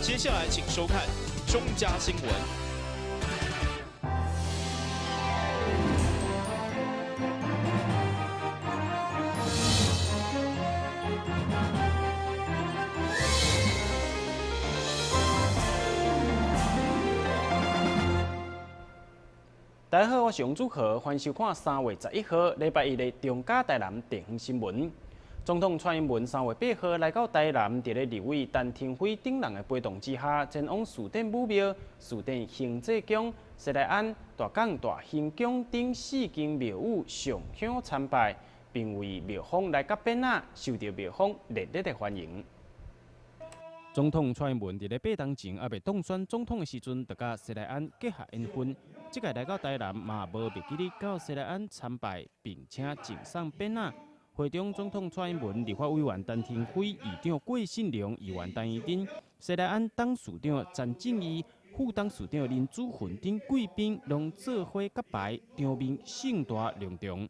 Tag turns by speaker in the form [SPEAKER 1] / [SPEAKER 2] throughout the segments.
[SPEAKER 1] 接下来请收看中嘉新闻。
[SPEAKER 2] 大家好，我是杨主和，欢迎收看3月11号礼拜一的中嘉台南地方新闻。总统蔡英文3月8号来到台南，伫咧立委陈廷辉等人的陪同之下，前往树顶武庙、树顶行济宫、西来庵、大港大兴宫等4间庙宇上香参拜，并为庙方来甲变仔受到庙方热烈的欢迎。总统蔡英文伫咧8当前还未当选总统的时阵，就甲西来庵结下缘分。即届来到台南，嘛无别记哩到西来庵参拜，并且赠送变仔。会中总统蔡英文、立法委员陈廷辉、议长郭信良、议员陈怡珍、西来庵董事长詹正义、副董事长林祖云等贵宾，拢做伙结拜，场面盛大隆重。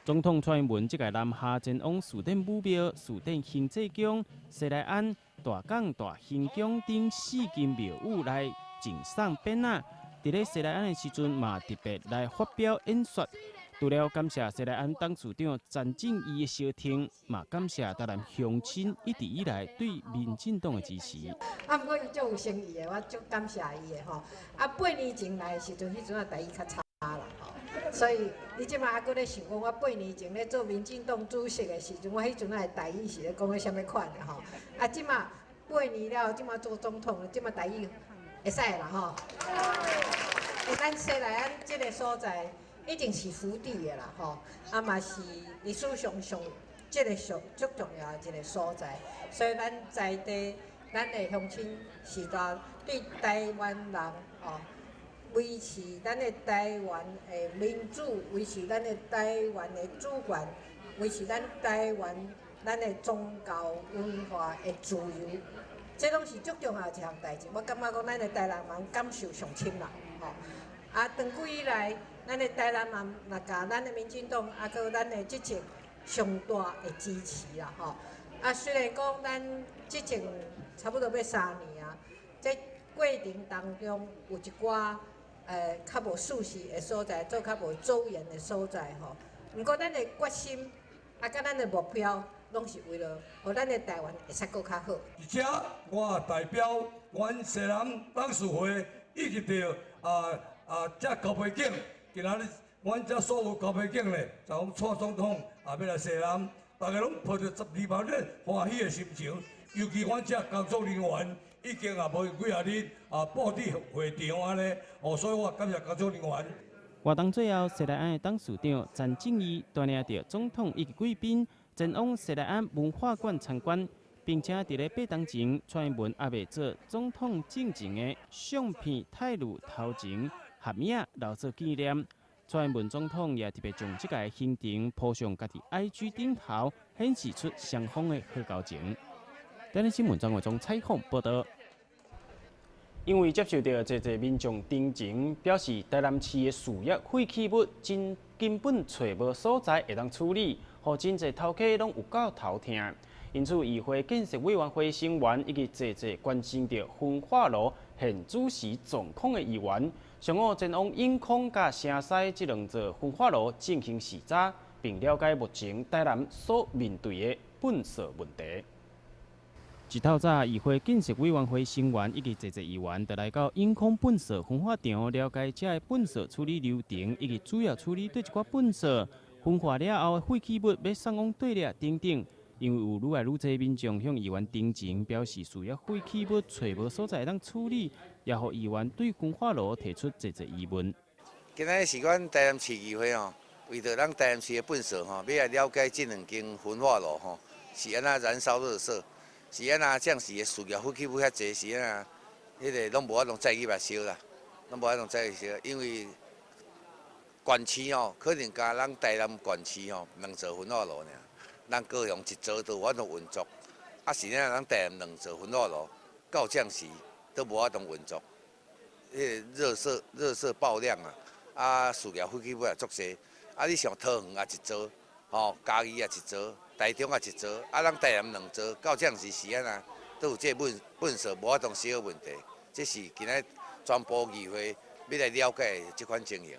[SPEAKER 2] 总统蔡英文即届南下前往树顶武庙、树顶行济宫、西来庵、大港大兴宫等4间庙宇来赠送变仔。伫咧西来庵的时阵，嘛特别来发表演说。除了感谢西来庵董事长詹正义的消停，嘛感谢台南乡亲一直以来对民进党的支持。
[SPEAKER 3] 不过伊足有诚意的，我足感谢伊的吼。8年前来的时阵，迄阵啊台语较差啦吼。所以你即马还搁咧想讲，我8年前咧做民进党主席的时阵，我迄阵啊台语是咧讲个啥物款的吼。即马8年了，即马做总统，即马台语会使啦吼。咱西来庵即个所在一定是福地的啦吼，嘛是历史上即个足重要的一个所在，所以咱在地咱的乡亲是对台湾人哦。维持咱的台湾的民主，维持咱的台湾的主权，维持咱台湾咱的宗教文化的自由，这拢是足重要一项代志。我感觉讲咱的台南人感受上深啦，吼。长久以来，咱的台南人若甲咱的民进党，搁咱的执政上大的支持啦，吼。虽然讲咱执政差不多要3年啊，在过程当中有一寡。较无舒适的所在，做较无周延的所在吼。不过咱的决心，甲咱的目标，拢是为了，互咱的台湾会使搁较好。
[SPEAKER 4] 而且我代表阮西南董事会，以及着这高培警，今仔日阮这所有高培警咧，就讲蔡总统也要来西南，大家拢抱着12万人欢喜的心情，尤其阮这工作人员。已经无几啊日布置会场安尼，所以我感谢工作人员。
[SPEAKER 2] 活动最后，西来庵的董事长詹正义带领着总统以及贵宾前往西来庵文化馆参观，并且伫咧8当前，蔡英文也未做总统进前的相片ถ่录头前合影留作纪念。蔡英文总统也特别将这个行程铺上家己 IG 顶头，显示出双方的好交情。台湾新闻张伟忠采访报道。因为接受到侪民众真情，表示台南市的事业废弃物根本找无所在会当处理，互真侪头家拢有够头痛。因此，议会建设委员会成员以及侪关心着焚化炉现主时状况的议员，上午前往永康甲城西这2座焚化炉进行视察，并了解目前台南所面对的粪扫问题。一透早，议会建设委员会成员以及侪议员，就来到永康粪扫焚化场，了解这个粪扫处理流程，以及主要处理对一寡粪扫焚化了后的废弃物要送往地里等等。因为有愈来愈侪民众向议员陈情，表示需要废弃物找无所在当处理，也互议员对焚化炉提出侪疑问。
[SPEAKER 5] 今仔是阮台南市议会吼，为着咱台南市的粪扫吼，要来了解这2间焚化炉吼是安怎燃烧垃圾。是安那，将是的事业废弃物遐济，是安那，迄个拢无法通再去把烧啦，拢无法通再去烧，因为县市吼，可能加咱台南县市吼2座焚化炉尔，咱高雄1座都有法通运作，是咱台南2座焚化炉到将时都无法通运作，热色爆量啊，啊事业飞起尾也足济，啊你上桃园也一座，吼嘉义也一座，台中也一座，啊咱台南2座，到这样是安那，都有这本色无法度小问题，这是今仔全部议会要来了解的这款情形。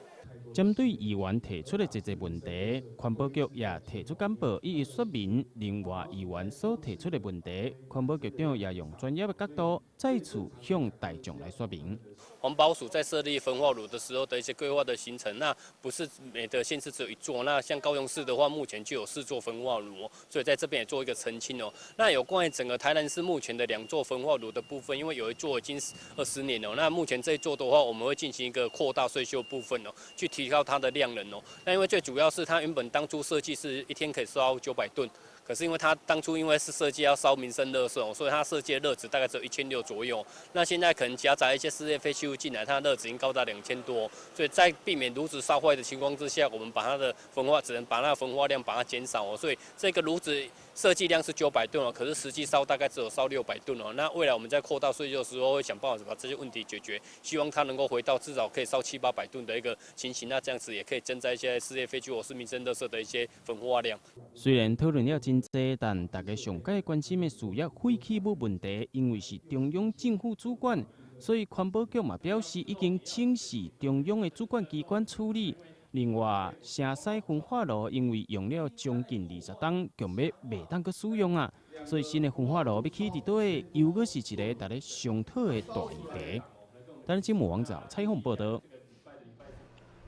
[SPEAKER 2] 针对议员提出的这些问题，环保局也提出简报一一说明。另外，议员所提出的问题，环保局长也用专业的角度再次向大众来说明。
[SPEAKER 6] 环保署在设立焚化炉的时候的一些规划的行程，那不是每个县市只有1座，那像高雄市的话，目前就有4座焚化炉，所以在这边也做一个澄清哦。那有关于整个台南市目前的2座焚化炉的部分，因为有一座已经20年了，那目前这一座的话，我们会进行一个扩大税修部分哦，去提高它的量能哦。那因为最主要是它原本当初设计是1天可以烧900吨。可是因为它当初因为是设计要烧民生垃圾哦，所以它设计的热值大概只有1600左右。那现在可能夹杂一些事业废弃物进来，它的热值已经高达2000多。所以在避免炉子烧坏的情况之下，我们把它的只能把那个焚化量把它减少哦。所以这个炉子设计量是900吨哦，可是实际烧大概只有烧600吨哦。那未来我们在扩大税修的时候，会想办法把这些问题解决，希望它能够回到至少可以烧700-800吨的一个情形。那这样子也可以增加一些事业废弃物或是民生垃圾的一些焚化量。
[SPEAKER 2] 虽然讨论了真多，但大家上界关心的事业废弃物问题，因为是中央政府主管，所以环保局嘛表示已经请示中央的主管机关处理。另外，城西焚化炉因为用了将近20吨，强要袂当去使用啊，所以新的焚化炉要起伫倒，又搁是一个大家商讨的大议题。咱节目网站采访报道。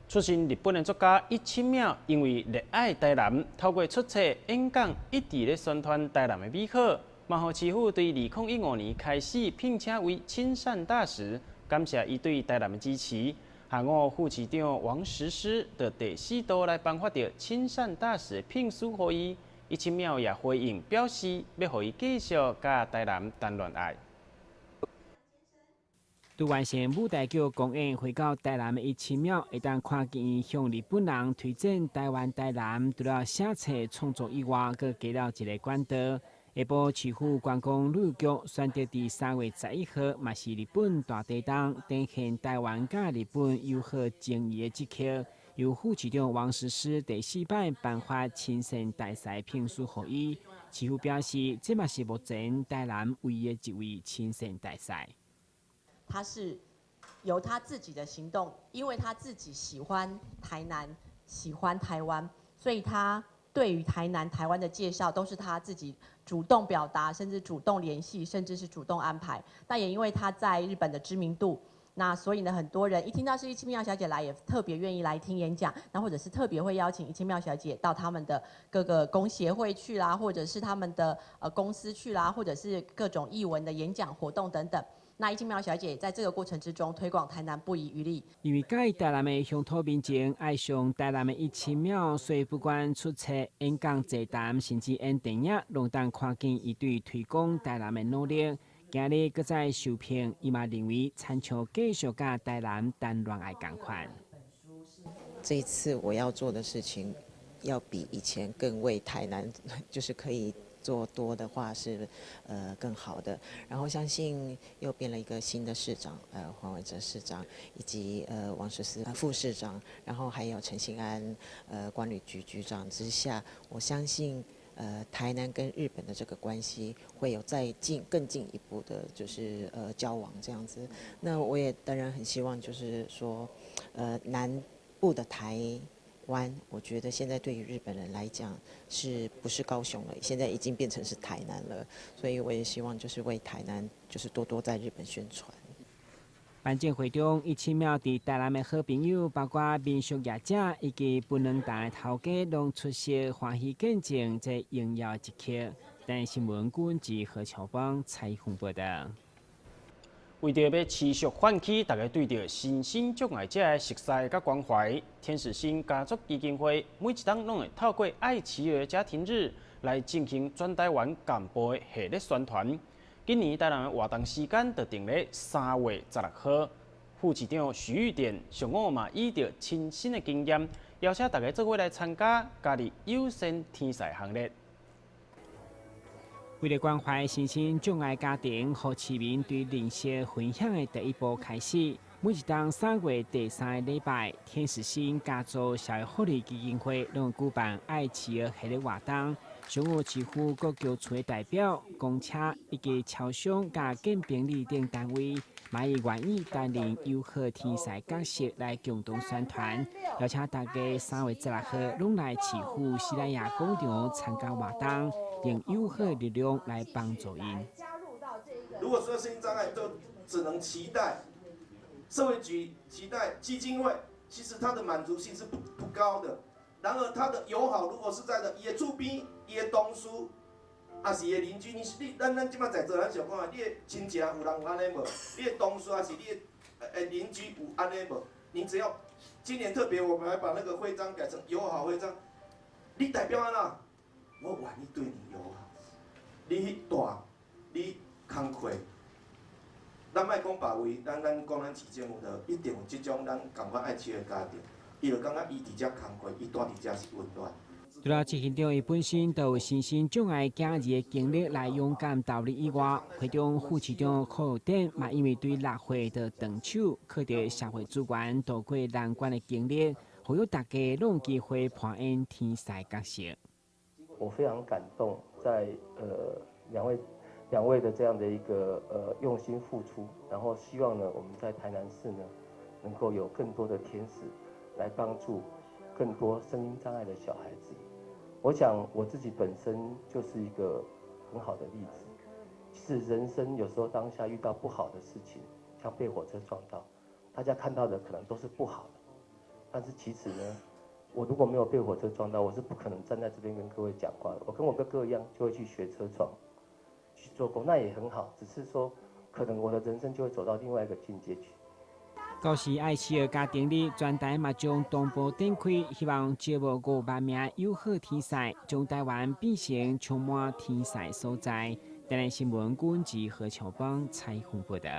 [SPEAKER 2] 出身日本的作家伊清妙，因为热爱台南，透过出册演讲，一直咧宣传台南的美好。嘛，互市府对2015年开始聘请为亲善大使，感谢伊对台南的支持。韩国副市长王实施的第4度来颁发着亲善大使聘书给伊，伊清妙也回应表示，要互伊继续甲台南谈恋爱。
[SPEAKER 7] 拄完成舞台剧公演回到台南的伊清妙，会当看见伊向日本人推荐台湾台南，除了写册创作以外，佮加了一个管道。下晡市府观光旅游局选择伫3月11号，嘛是日本大地档，展现台湾甲日本友好情谊的节刻。由副市长王实施第4摆颁发亲善大使聘书给伊，市府表示，这嘛是目前台南唯一的一位亲善大使。
[SPEAKER 8] 他是由他自己的行动，因为他自己喜欢台南，喜欢台湾，所以他对于台湾的介绍都是他自己主动表达，甚至主动联系，甚至是主动安排。那也因为他在日本的知名度，那所以呢，很多人一听到是伊清妙小姐来，也特别愿意来听演讲，那或者是特别会邀请伊清妙小姐到他们的各个工协会去啦，或者是他们的公司去啦，或者是各种艺文的演讲活动等等。那伊清妙小姐在这个过程之中推广台南不遗余力。
[SPEAKER 7] 因为介意台南的乡土民情，爱上台南的伊清妙，所以不管出册、演讲、座谈，甚至演电影，拢当看见伊对推广台南的努力。今日搁在受聘，伊嘛认为参像继续甲台南谈恋爱共款。
[SPEAKER 9] 这一次我要做的事情，要比以前更为台南，就是可以做多的话是更好的。然后相信又变了一个新的市长，黄伟哲市长，以及王实思副市长，然后还有陈信安管理局局长之下，我相信台南跟日本的这个关系会有更进一步的，就是交往这样子。那我也当然很希望，就是说南部的台湾，我觉得现在对于日本人来讲，是不是高雄了？现在已经变成是台南了，所以我也希望就是为台南，就是多多在日本宣传。
[SPEAKER 7] 颁奖会中，伊清妙伫台南的好朋友，包括民俗业者以及不能台头家，拢出席欢喜见证这荣耀一刻。但新闻顾问及何乔邦采访报道。
[SPEAKER 2] 为着要持续唤起大家对着身心障碍者的熟悉甲关怀，天使心家族基金会每一档拢会透过爱企鹅家庭日来进行全台湾干部的系列宣传。今年台南的活动时间就定在3月16号。副市长徐玉典上午嘛以着亲身的经验，邀请大家做伙来参加，加入友善天使行列。
[SPEAKER 7] 为了关怀身心障碍家庭和市民对邻舍分享的第一步开始，每一当3月第3个礼拜，天使心家族社会福利基金会拢举办爱企鹅系列活动，上午市府各局处的代表、公车以及超商甲建平里等单位，也愿意担任友好天使角色来共同宣传，邀请大家3月16号拢来市府西兰亚广场参加活动。用友好的力量来帮助因。
[SPEAKER 10] 如果说身心障碍，就只能期待社会局、期待基金会，其实它的满足性是不高的。然而，它的友好，如果是在的伊的厝边、伊的同事，也是伊的邻居，咱即马在座，咱想看，你的亲戚有人有安尼无？你的同事还是你的邻居有安尼无？你只要今年特别，我们还把那个徽章改成友好徽章，你代表安那？我愿意对你友好，你大，你慷慨，咱莫讲别位，咱讲咱市政府的，一定有即种咱共款爱饲的家庭，伊就感觉伊伫遮慷慨，伊住伫遮是温暖。
[SPEAKER 7] 除了执行长伊本身都有身心障碍家儿的经历来勇敢投入以外，会中副市长柯典嘛因为对立会的长手，靠着社会资源度过难关的经历，互有大家拢有机会扮演天使角色。
[SPEAKER 11] 我非常感动，在两位的这样的一个用心付出，然后希望呢我们在台南市呢能够有更多的天使来帮助更多身心障碍的小孩子。我想我自己本身就是一个很好的例子。其实人生有时候当下遇到不好的事情，像被火车撞到，大家看到的可能都是不好的，但是其实呢。我如果没有被火车撞到，我是不可能站在这边跟各位讲话的。我跟我哥哥一样，就会去学车床，去做工，那也很好。只是说，可能我的人生就会走到另外一个境界去。
[SPEAKER 7] 高市爱企鹅家庭日专台嘛将东部展开，希望招募500名友好天使，将台湾变成充满天使所在。台南新闻管制何乔邦采访报道。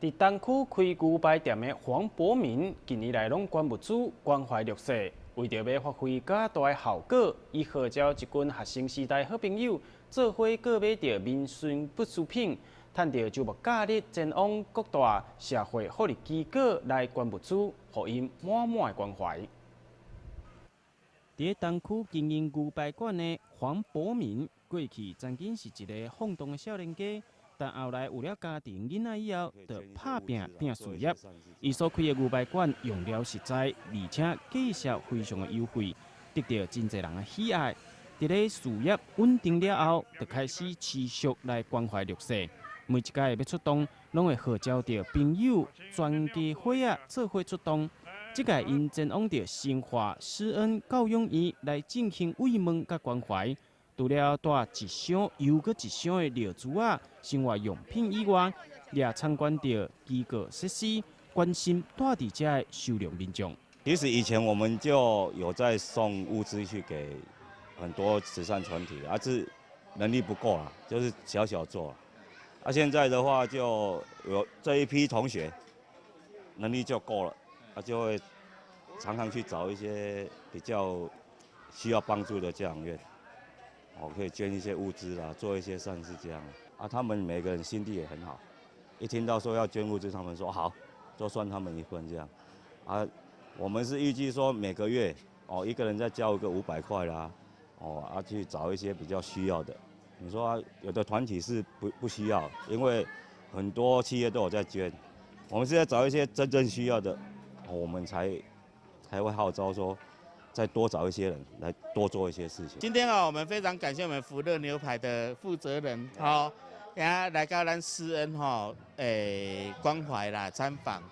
[SPEAKER 2] 伫东区开牛排店的黄博民，近年来拢关不住关怀弱势，为着要发挥较大的效果，伊号召一群学生时代好朋友，做伙购买着民生必需品，趁着周末假日前往各大社会福利机构来关不住，互因满满的关怀。伫东区经营牛排馆的黄博民，过去曾经是一个放荡的少年家。但后来有了家庭囡仔以后，就拍拼拼事业。伊所开的牛排馆用料实在，而且价格非常的优惠，得到真侪人的喜爱。伫咧事业稳定了后，就开始持续来关怀弱势。每一届要出动，拢会号召着朋友、全家伙仔做伙出动。即届因前往着新华施恩教养院来进行慰问甲关怀。除了带一箱又搁一箱的料珠啊、生活用品以外，也参观到机构设施，关心带伫遮的收容民众。
[SPEAKER 12] 其实以前我们就有在送物资去给很多慈善团体，是能力不够啦，就是小小做。现在的话就有这一批同学能力就够了，就会常常去找一些比较需要帮助的家长院。可以捐一些物资啦，做一些善事这样。他们每个人心地也很好，一听到说要捐物资，他们说好，就算他们一份这样。我们是预计说每个月一个人再交一个500块啦，去找一些比较需要的。你说有的团体是不需要，因为很多企业都有在捐。我们是在找一些真正需要的，我们才会号召说。再多找一些人来多做一些事情。
[SPEAKER 13] 今天我们非常感谢我们福乐牛排的负责人来到咱施恩关怀啦参访，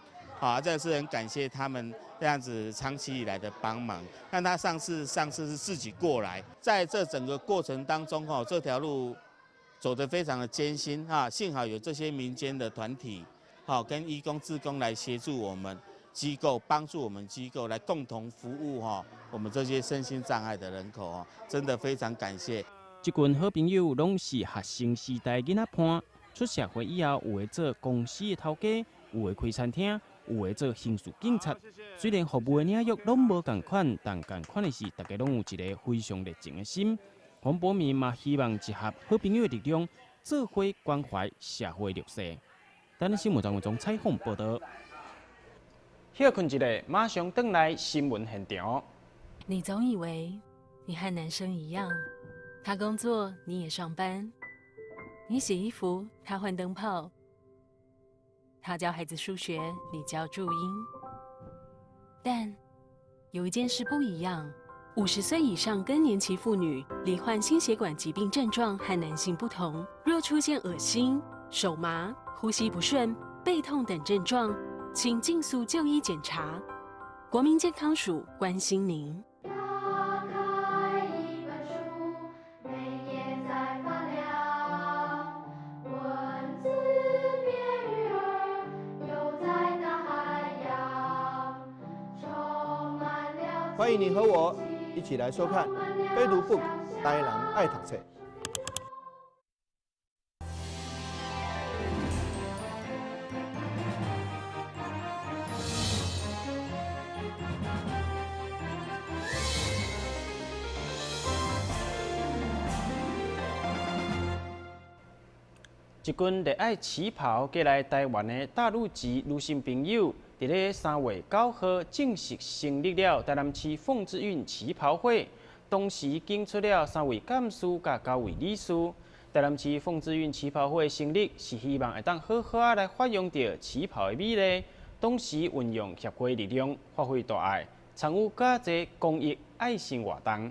[SPEAKER 13] 这是很感谢他们这样子长期以来的帮忙。那他上次是自己过来，在这整个过程当中这条路走得非常的艰辛幸好有这些民间的团体跟义工志工来协助我们。机构帮助我们机构来共同服务我们这些身心障碍的人口真的非常感谢。
[SPEAKER 2] 这群好朋友拢是学生时代囡仔伴，出社会以后有的做公司的头家，有的开餐厅，有的做刑事警察。虽然服务的领域拢无同款，但同款的是大家拢有一个非常热情的心。黄博明嘛希望集合好朋友的力量，做伙关怀社会弱势。咱新闻张文忠采访报道。休困一下，马上转来新闻现场。
[SPEAKER 14] 你总以为你和男生一样，他工作你也上班，你洗衣服他换灯泡，他教孩子数学你教注音。但有一件事不一样，50岁以上更年期妇女罹患心血管疾病症状和男性不同，若出现恶心、手麻、呼吸不顺、背痛等症状，请尽速就医检查。国民健康署关心您。
[SPEAKER 15] 欢迎你和我一起来收看《非读 book》台人爱读册。
[SPEAKER 2] 一群热爱旗袍过来台湾的大陆籍女性朋友，伫咧3月9号正式成立了台南市凤之韵旗袍会，同时竞出了3位干事甲9位理事。台南市凤之韵旗袍会成立是希望会当好好来发扬着旗袍的美丽，同时运用协会力量发挥大爱，参与较侪公益爱心活动。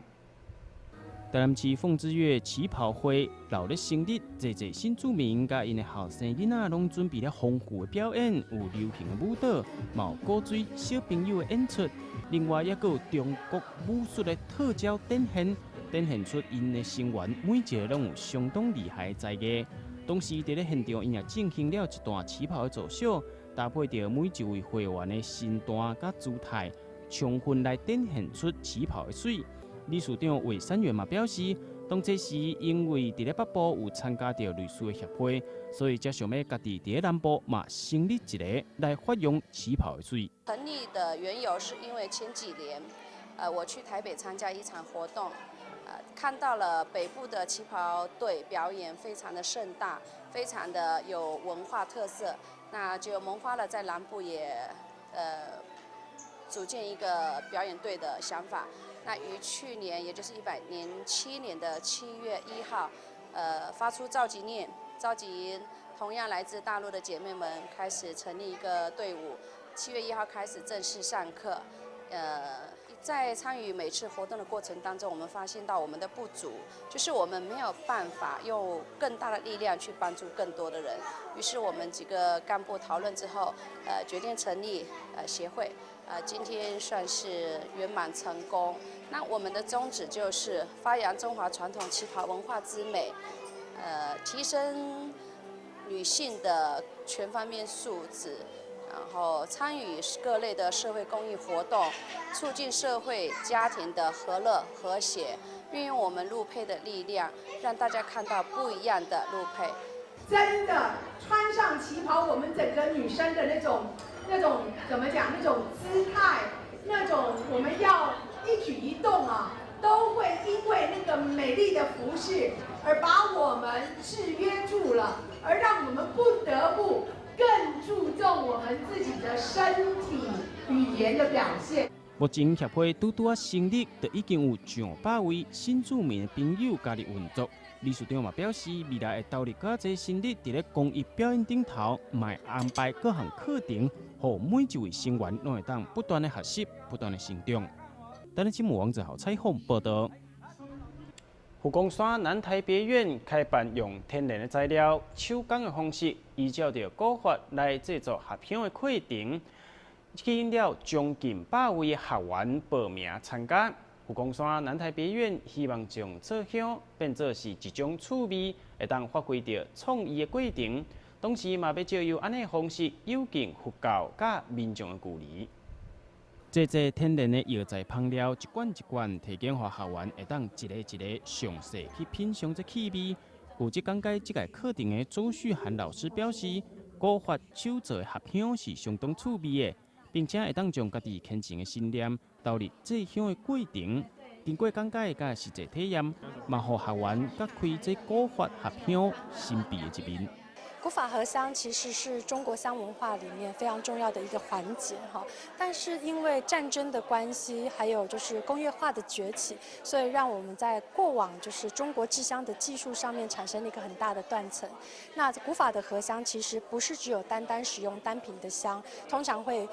[SPEAKER 2] 台南市凤之韵旗袍会闹咧成立，侪新住民甲因的后生囡仔拢准备了丰富的表演，有流行的舞蹈，有古锥小朋友的演出，另外也有中国武术的特教展现出因的成员每一个拢有相当厉害的才艺。同时，伫咧现场因也进行了一段旗袍的造秀，搭配着每一位会员的身段甲姿态，充分来展现出旗袍的水。理事长魏三元嘛表示，当这是因为伫咧北部有参加着类似的协会，所以才想要家己伫咧南部嘛成立一个来发扬旗袍的水。
[SPEAKER 16] 成立的缘由是因为前几年，我去台北参加一场活动，看到了北部的旗袍队表演非常的盛大，非常的有文化特色，那就萌发了在南部也组建一个表演队的想法。那于去年，也就是107年的7月1号，发出召集念，召集同样来自大陆的姐妹们开始成立一个队伍。7月1号开始正式上课。在参与每次活动的过程当中，我们发现到我们的不足，就是我们没有办法用更大的力量去帮助更多的人。于是我们几个干部讨论之后，决定成立协会。今天算是圆满成功。那我们的宗旨就是发扬中华传统旗袍文化之美，提升女性的全方面素质，然后参与各类的社会公益活动，促进社会家庭的和乐和谐，运用我们陆配的力量，让大家看到不一样的陆配。
[SPEAKER 17] 真的穿上旗袍，我们整个女生的那种怎么讲？那种姿态，那种我们要一举一动啊，都会因为那个美丽的服饰而把我们制约住了，而让我们不得不更注重我们自己的身体语言的表现。
[SPEAKER 2] 目前协会拄啊成立，就已经有上百位新住民的朋友加入运作。理事长嘛表示，未来会投入较侪心力伫咧公益表演顶头，卖安排各项课程，互每一位成员拢会当不断的学习，不断的成长。咱的新闻网好采访报道。虎公山南台别院开办用天然的材料、手工的方式，依照着古法来制作合香的课程，吸引了将近100位学员报名参加。虎公山南台别院希望将做香变作是一种趣味，会当发挥着创意的过程，同时嘛要借由安尼方式有敬佛教甲民众的距离。这天然的药材香料一罐一罐提供予学员，会当一个一个详细去品尝这气味。负责讲解这个课程的周旭涵老师表示，古法手做的合香是相当趣味的，并且会当将家己虔诚的信念投入制香的过程，经过讲解甲实际体验，嘛互学员揭开这古法合香神秘的一面。
[SPEAKER 18] 古法合香其实是中国香文化里面非常重要的一个环节哈，但是因为战争的关系，还有就是工业化的崛起，所以让我们在过往就是中国制香的技术上面产生了一个很大的断层。那古法的合香其实不是只有单单使用单品的香，通常会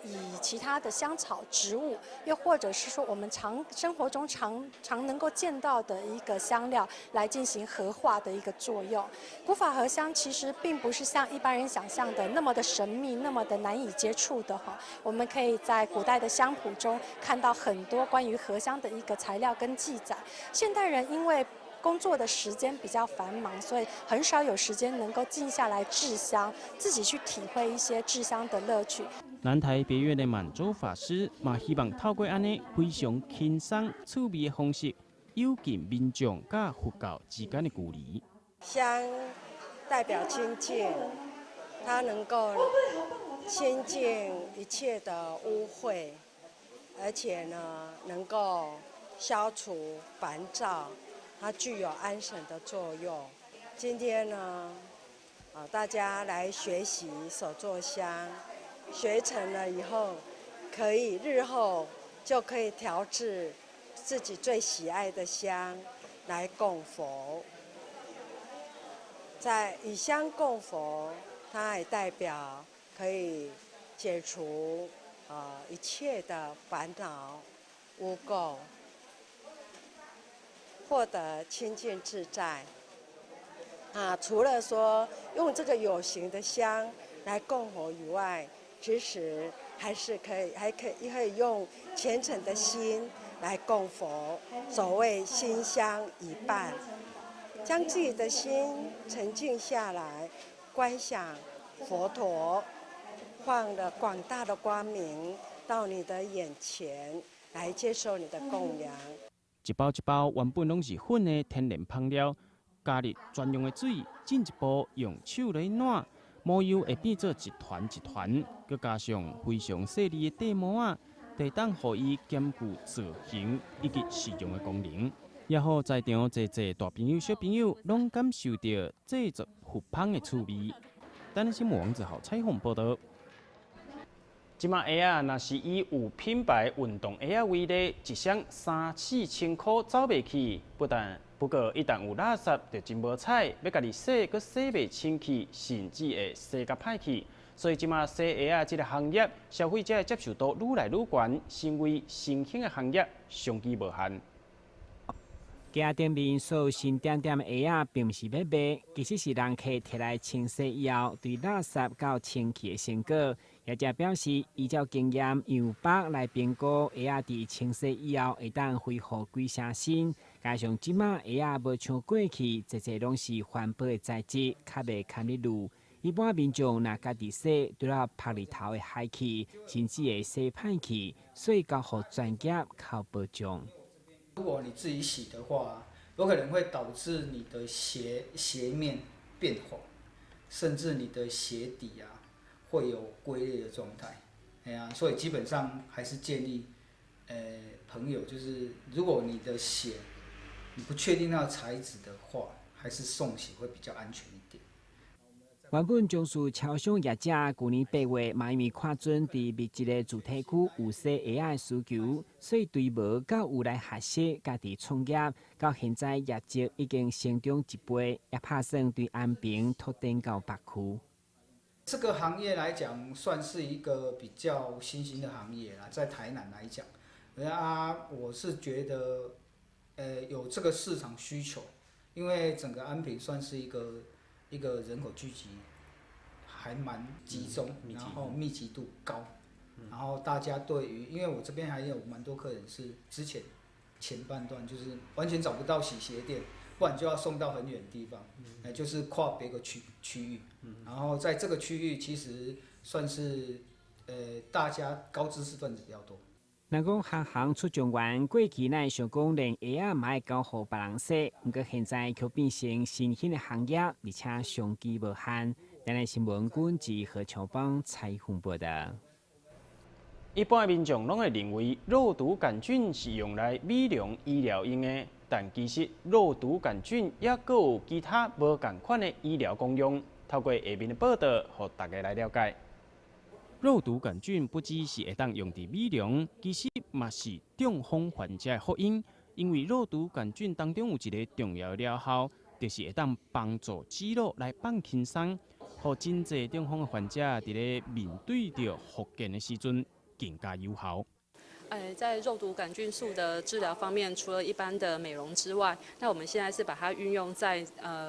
[SPEAKER 18] 以其他的香草植物，又或者是说我们生活中常能够见到的一个香料来进行合化的一个作用。古法合香其实并不是像一般人想象的那么的神秘、那么的难以接触的哈。我们可以在古代的香谱中看到很多关于合香的一个材料跟记载。现代人因为工作的时间比较繁忙，所以很少有时间能够静下来制香，自己去体会一些制香的乐趣。
[SPEAKER 2] 南台北院的满洲法师嘛，希望透过安尼非常轻松趣味的方式，诱近民众甲佛教之间的距离。
[SPEAKER 19] 香代表清净，它能够清净一切的污秽，而且呢，能够消除烦躁，它具有安神的作用。今天呢，大家来学习手作香，学成了以后，日后就可以调制自己最喜爱的香来供佛。在以香供佛，它也代表可以解除一切的烦恼、污垢，获得清净自在。除了说用这个有形的香来供佛以外，其实还可以用虔诚的心来供佛。所谓心香一半。将自己的心沉静下来，观想佛陀放了广大的光明到你的眼前，来接受你的供养。
[SPEAKER 2] 一包一包原本拢是粉的天然香料，加入专用的水，进一步用手来染，模样会变做一团一团，佮加上非常细腻的底膜啊，就当互伊兼具造型以及实用的功能。也好，在场侪大朋友、小朋友拢感受到制作佛香的趣味。等新闻王子豪采访报道。即马鞋啊，若是以有品牌运动鞋啊为例，一双3-4千块走袂去。不过一旦有垃圾，就真无彩，要家己洗，佮洗袂清气，甚至会洗甲歹去。所以即马洗鞋啊，这个行业消费者的接受度愈来愈悬，成为新兴的行业，商机无限。
[SPEAKER 7] 家店面所有新点点的鞋啊，并不是要卖，其实是人客摕来清洗以后，对垃圾到清气的成果。业者表示，依照经验样板来评估鞋啊，伫清洗以后会当恢复几成新。加上即马鞋啊无像过去，侪拢是环保的材质，较袂堪日路。一般民众若家己洗，除了晒日头的害气，甚至会洗歹去，所以交互专业靠保障。
[SPEAKER 20] 如果你自己洗的话，有可能会导致你的鞋面变黄，甚至你的鞋底啊会有龟裂的状态。所以基本上还是建议，朋友就是如果你的鞋你不确定那个材质的话，还是送洗会比较安全一点。
[SPEAKER 7] 原本从事超商业者，去年8月嘛因为看准伫密集的主题区有洗鞋的需求，所以对无到有来学习家己创业，到现在业绩已经成长1倍，也拍算对安平拓展到北区。
[SPEAKER 20] 这个行业来讲，算是一个比较新兴的行业啦，在台南来讲，我是觉得，有这个市场需求，因为整个安平算是一个人口聚集还蛮集中，然后密集度高，然后大家对于，因为我这边还有蛮多客人是之前前半段就是完全找不到洗鞋店，不然就要送到很远的地方，就是跨别个区域，然后在这个区域其实算是大家高知识分子比较多。
[SPEAKER 7] 若讲行出状元，过去乃想讲连鞋啊嘛会交互别人洗，不过现在却变成新兴的行业，而且商机无限。台南新闻管制何乔邦采访报道。
[SPEAKER 2] 一般的民众拢会认为肉毒杆菌是用来美容医疗用的，但其实肉毒杆菌也佫有其他无同款的医疗功用。透过下面的报道，互大家来了解。肉毒杆菌不只是会当用伫美容，其实嘛是中风患者的福音。因为肉毒杆菌当中有一个重要的疗效，就是会当帮助肌肉来放轻松，互真侪中风的患者伫咧面对着复健的时阵更加有效。
[SPEAKER 21] 在肉毒杆菌素的治疗方面，除了一般的美容之外，那我们现在是把它运用在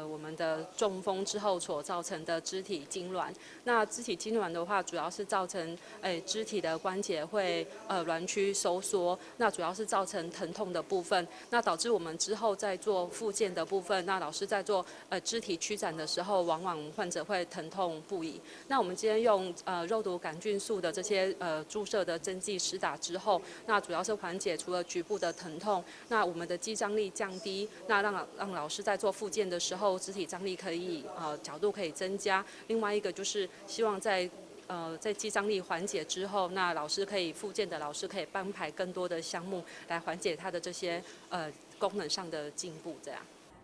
[SPEAKER 21] 我们的中风之后所造成的肢体痉挛。那肢体痉挛的话，主要是造成肢体的关节会挛曲收缩，那主要是造成疼痛的部分，那导致我们之后在做复健的部分，那老师在做肢体屈展的时候，往往患者会疼痛不已。那我们今天用肉毒杆菌素的这些注射的针剂施打之后，那主要是缓解除了局部的疼痛，那我们的肌张力降低，那让老师在做复健的时候，肢体张力可以角度可以增加。另外一个就是希望在肌张力缓解之后，那老师可以复健的老师可以安排更多的项目来缓解他的这些功能上的进步，这样。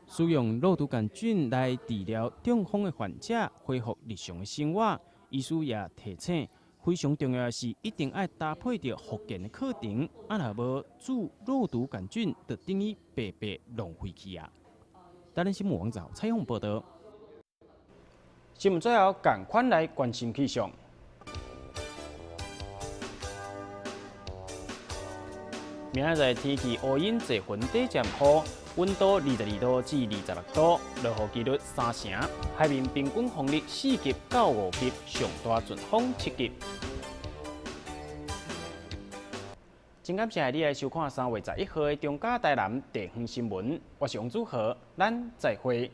[SPEAKER 2] 使用肉毒杆菌来治疗中风的患者，恢复日常的生活，医师也提醒。非常重要的是，一定要搭配着复健的课程，若无注肉毒杆菌，就等于白白浪费去啊！台湾新闻网站采访报道。新闻最后，赶快来关心气象。明仔载天气乌阴，侪云底渐雨。温度22度至26度，落雨几率3成，海面平均风力4级到5级，上大阵风7级。真感谢你来收看3月11号的中嘉台南地方新闻，我是王祖和，咱再会。